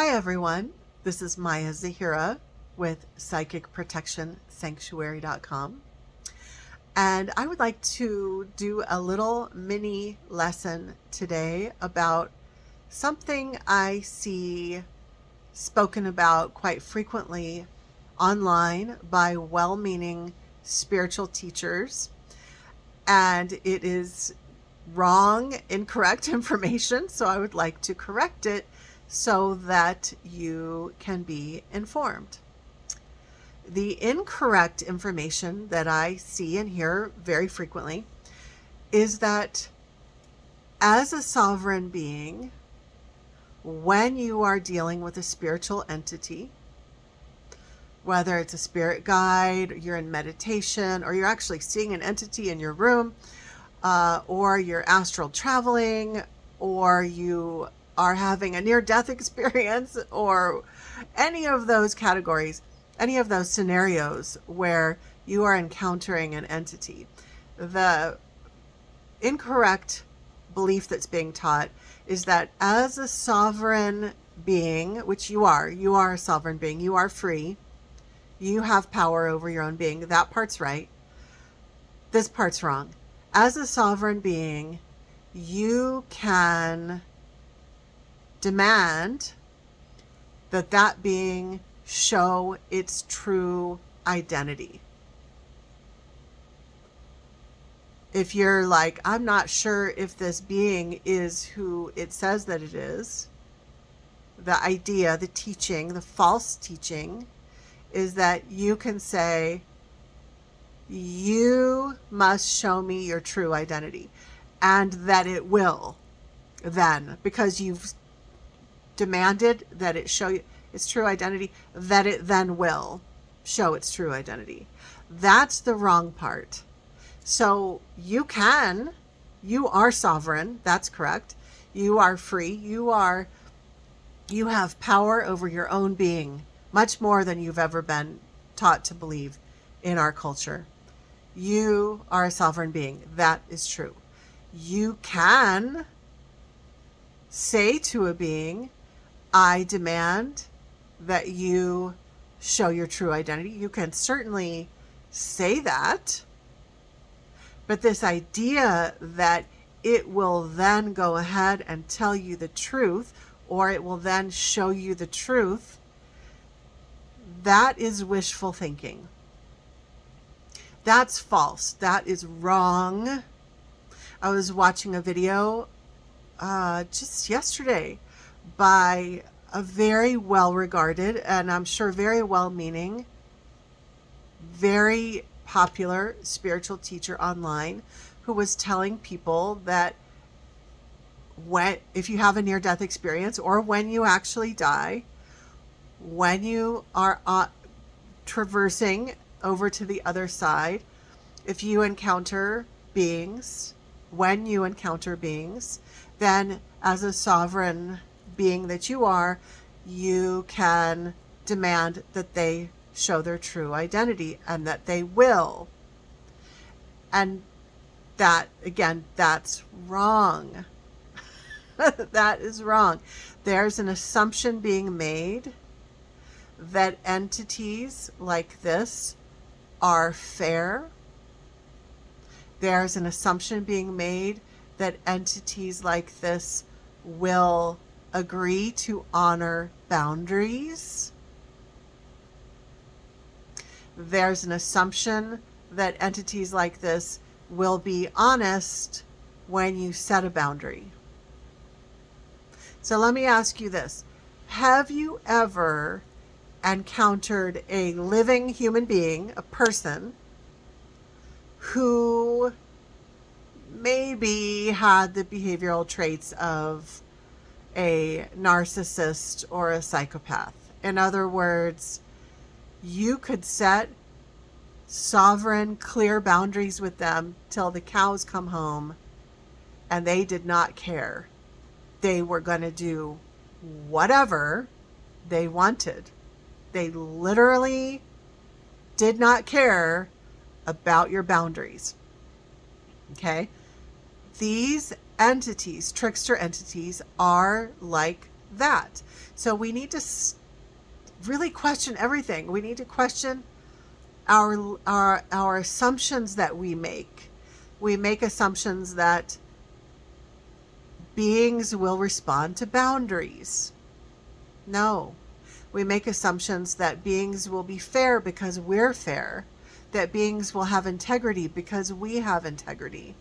Hi everyone, this is Maya Zahira with PsychicProtectionSanctuary.com, and I would like to do a little mini lesson today about something I see spoken about quite frequently online by well-meaning spiritual teachers, and it is wrong, incorrect information, so I would like to correct it so that you can be informed. The incorrect information that I see and hear very frequently is that as a sovereign being, when you are dealing with a spiritual entity, whether it's a spirit guide, you're in meditation, or you're actually seeing an entity in your room, or you're astral traveling, or you are having a near-death experience, or any of those categories, any of those scenarios where you are encountering an entity. The incorrect belief that's being taught is that as a sovereign being, which you are a sovereign being, you are free, you have power over your own being. That part's right. This part's wrong. As a sovereign being, you can demand that that being show its true identity. If you're like, I'm not sure if this being is who it says that it is, the idea, the teaching, the false teaching is that you can say, you must show me your true identity, and that it will then, because you've demanded that it show you its true identity, that it then will show its true identity. That's the wrong part. So you are sovereign. That's correct. You are free. You have power over your own being, much more than you've ever been taught to believe in our culture. You are a sovereign being. That is true. You can say to a being, I demand that you show your true identity. You can certainly say that, but this idea that it will then go ahead and tell you the truth, or it will then show you the truth, that is wishful thinking. That's false. That is wrong. I was watching a video just yesterday by a very well-regarded, and I'm sure very well-meaning, very popular spiritual teacher online, who was telling people that if you have a near-death experience, or when you actually die, when you are traversing over to the other side, if you encounter beings, when you encounter beings, then as a sovereign being that you are, you can demand that they show their true identity, and that they will. And that, again, that's wrong. That is wrong. There's an assumption being made that entities like this are fair. There's an assumption being made that entities like this will agree to honor boundaries. There's an assumption that entities like this will be honest when you set a boundary. So let me ask you this. Have you ever encountered a living human being, a person, who maybe had the behavioral traits of a narcissist or a psychopath? In other words, you could set sovereign, clear boundaries with them till the cows come home, and they did not care. They were going to do whatever they wanted. They literally did not care about your boundaries. Okay? These entities, trickster entities, are like that. So we need to really question everything. We need to question our assumptions that we make. We make assumptions that beings will respond to boundaries. No. We make assumptions that beings will be fair because we're fair, that beings will have integrity because we have integrity.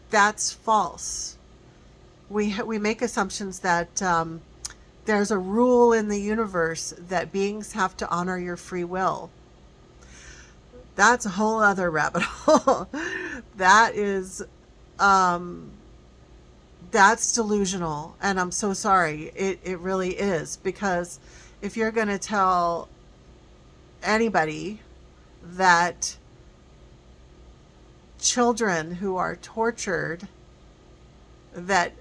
That's false. We make assumptions that there's a rule in the universe that beings have to honor your free will. That's a whole other rabbit hole. That is, that's delusional. And I'm so sorry. It really is. Because if you're going to tell anybody that children who are tortured, that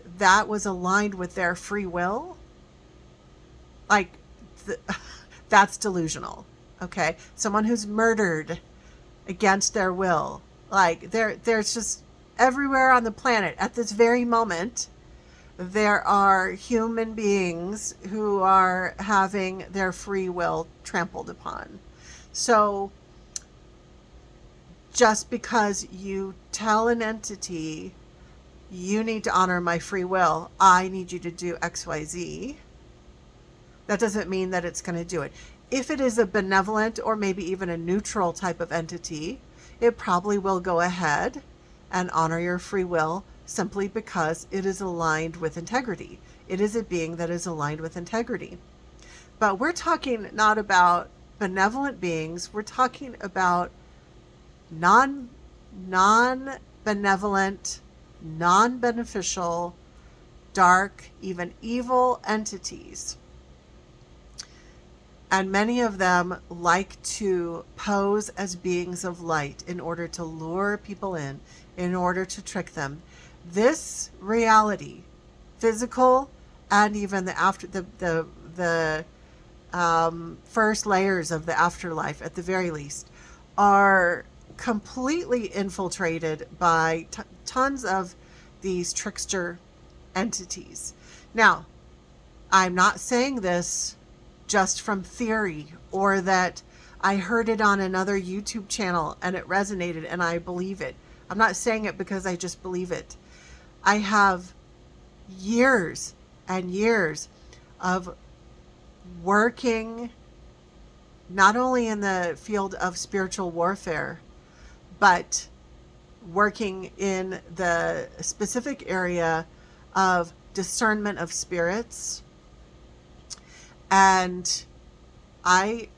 was aligned with their free will, like, that's delusional. Okay? Someone who's murdered against their will, like, there's just everywhere on the planet at this very moment, there are human beings who are having their free will trampled upon. So just because you tell an entity, you need to honor my free will, I need you to do XYZ, that doesn't mean that it's going to do it. If it is a benevolent or maybe even a neutral type of entity, it probably will go ahead and honor your free will simply because it is aligned with integrity. It is a being that is aligned with integrity. But we're talking not about benevolent beings. We're talking about non-benevolent, non-beneficial, dark, even evil entities. And many of them like to pose as beings of light in order to lure people in order to trick them. This reality, physical and even the first layers of the afterlife, at the very least, are completely infiltrated by tons of these trickster entities. Now, I'm not saying this just from theory, or that I heard it on another YouTube channel and it resonated and I believe it. I'm not saying it because I just believe it. I have years and years of working not only in the field of spiritual warfare, but working in the specific area of discernment of spirits. And I,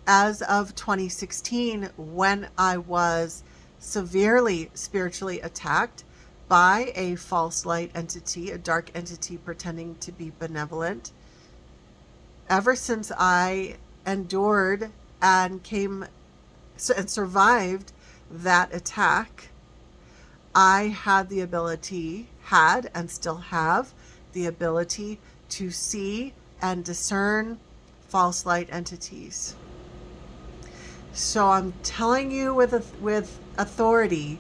as of 2016, when I was severely spiritually attacked by a false light entity, a dark entity pretending to be benevolent, ever since I endured and survived that attack, I had and still have the ability to see and discern false light entities. So I'm telling you with authority,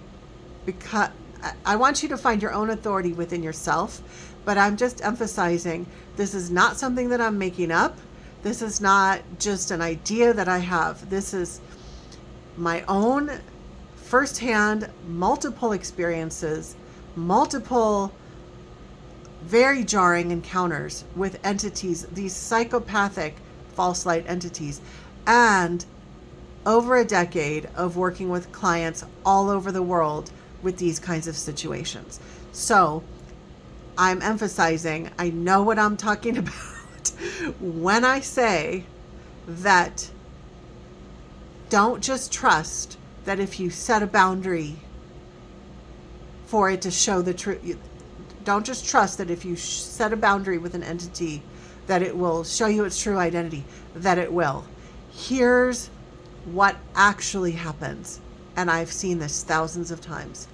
because I want you to find your own authority within yourself, but I'm just emphasizing this is not something that I'm making up. This is not just an idea that I have. This is my own firsthand, multiple experiences, multiple very jarring encounters with entities, these psychopathic false light entities, and over a decade of working with clients all over the world with these kinds of situations. So I'm emphasizing, I know what I'm talking about when I say that don't just trust that if you set a boundary for it to show the truth. Don't just trust that if you set a boundary with an entity that it will show you its true identity, that it will. Here's what actually happens, and I've seen this thousands of times.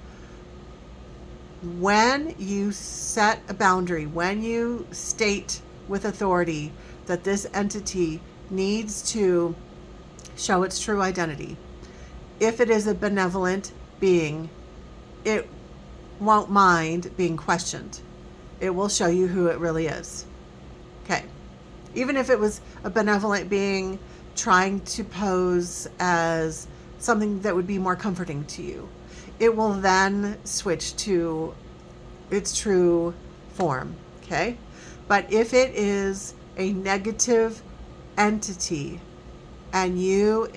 When you set a boundary, when you state with authority that this entity needs to show its true identity, if it is a benevolent being, it won't mind being questioned. It will show you who it really is. okay. Even if it was a benevolent being trying to pose as something that would be more comforting to you, it will then switch to its true form, okay? But if it is a negative entity and you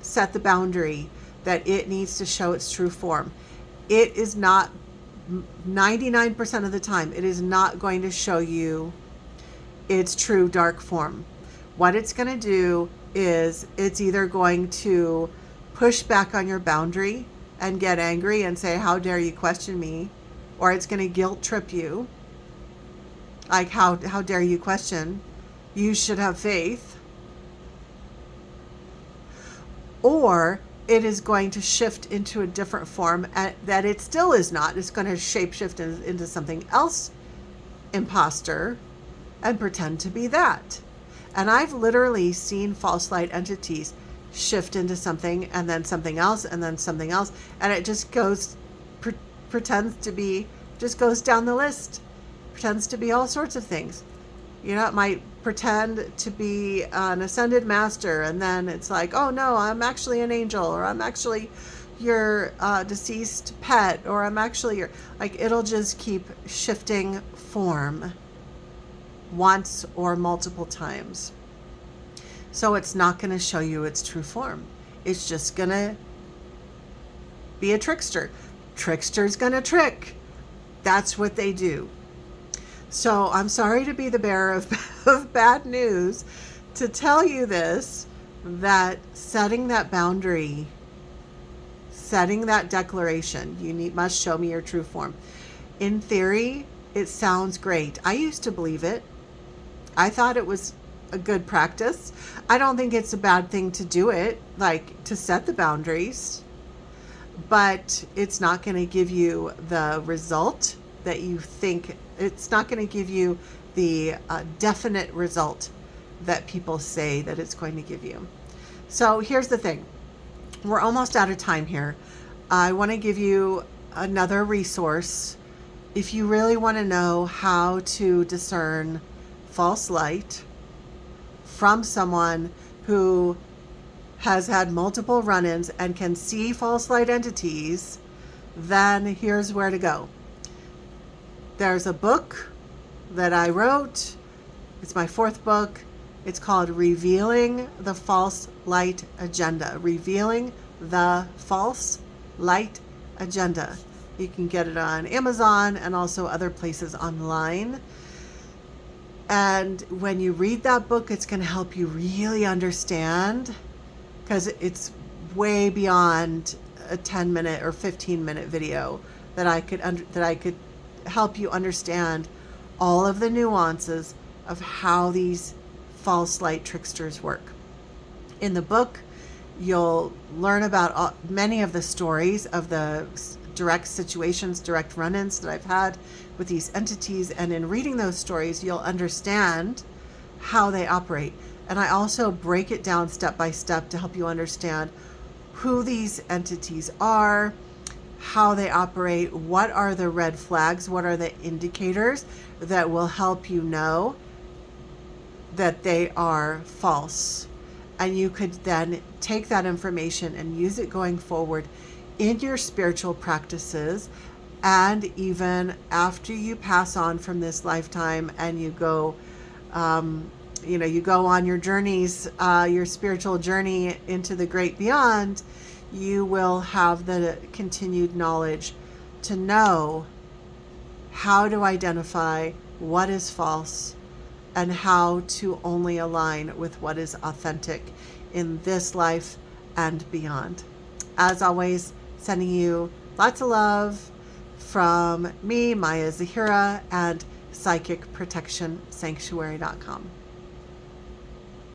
set the boundary that it needs to show its true form, it is not, 99% of the time, it is not going to show you its true dark form. What it's going to do is it's either going to push back on your boundary and get angry and say, how dare you question me? Or it's going to guilt trip you. Like, how dare you question? You should have faith. Or it is going to shift into a different form that it still is not. It's going to shapeshift into something else, imposter, and pretend to be that. And I've literally seen false light entities shift into something and then something else and then something else. And it just goes, pretends to be, just goes down the list. Pretends to be all sorts of things. You know, it might pretend to be an ascended master, and then it's like, oh no, I'm actually an angel, or I'm actually your deceased pet, or I'm actually your, like, it'll just keep shifting form once or multiple times. So it's not going to show you its true form. It's just going to be a trickster. Trickster's going to trick. That's what they do. So I'm sorry to be the bearer of bad news to tell you this, that setting that boundary, setting that declaration, must show me your true form. In theory, it sounds great. I used to believe it. I thought it was a good practice. I don't think it's a bad thing to do it, like to set the boundaries, but it's not going to give you the result that you think. It's not going to give you the definite result that people say that it's going to give you. So here's the thing. We're almost out of time here. I want to give you another resource. If you really want to know how to discern false light from someone who has had multiple run-ins and can see false light entities, then here's where to go. There's a book that I wrote. It's my 4th book. It's called Revealing the False Light Agenda. Revealing the False Light Agenda. You can get it on Amazon and also other places online. And when you read that book, it's going to help you really understand, because it's way beyond a 10-minute or 15-minute video that I could help you understand all of the nuances of how these false light tricksters work. In the book, you'll learn about many of the stories of the direct situations, direct run-ins that I've had with these entities, and in reading those stories, you'll understand how they operate. And I also break it down step by step to help you understand who these entities are, how they operate, what are the red flags, what are the indicators that will help you know that they are false. And you could then take that information and use it going forward in your spiritual practices, and even after you pass on from this lifetime and you go, you go on your journeys, your spiritual journey into the great beyond. You will have the continued knowledge to know how to identify what is false and how to only align with what is authentic in this life and beyond. As always, sending you lots of love from me, Maya Zahira, and PsychicProtectionSanctuary.com.